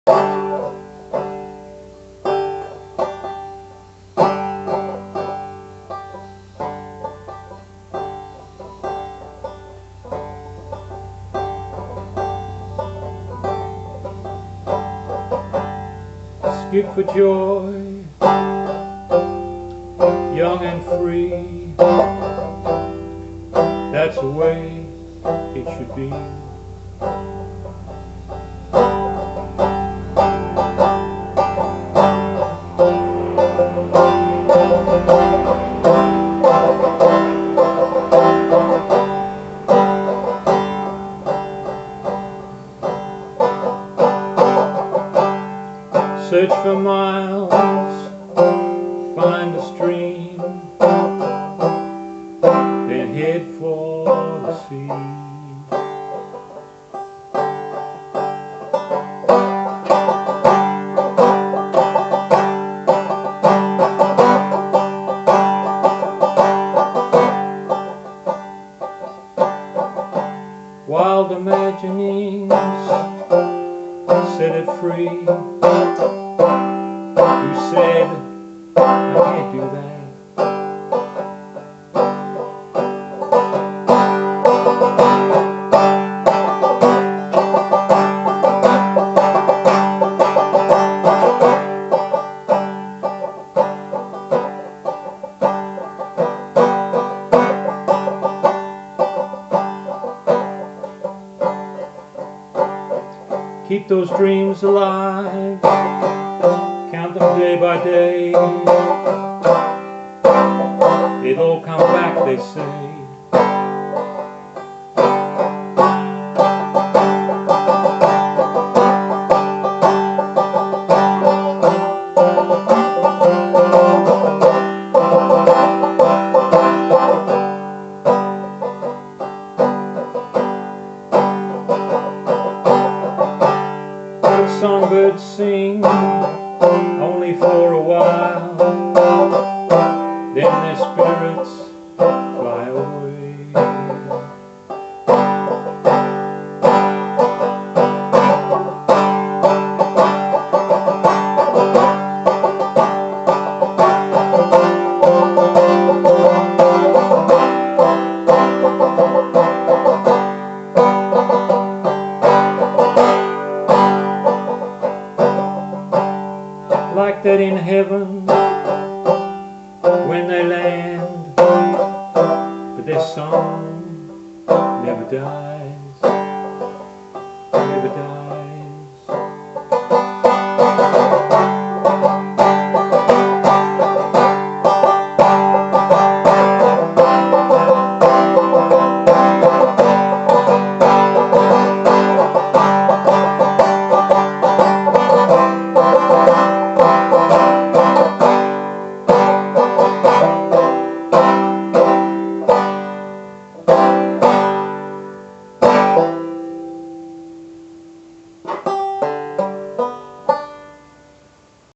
Skip for joy, young and free. That's the way it should be. Search for miles, find a stream, then head for the sea. Wild imaginings set it free. You said, I can't do that. Keep those dreams alive, count them day by day. They'll all come back, they say. Songbirds sing only for a while, then their spirits fly away. Like that in heaven when they land, but their song never dies.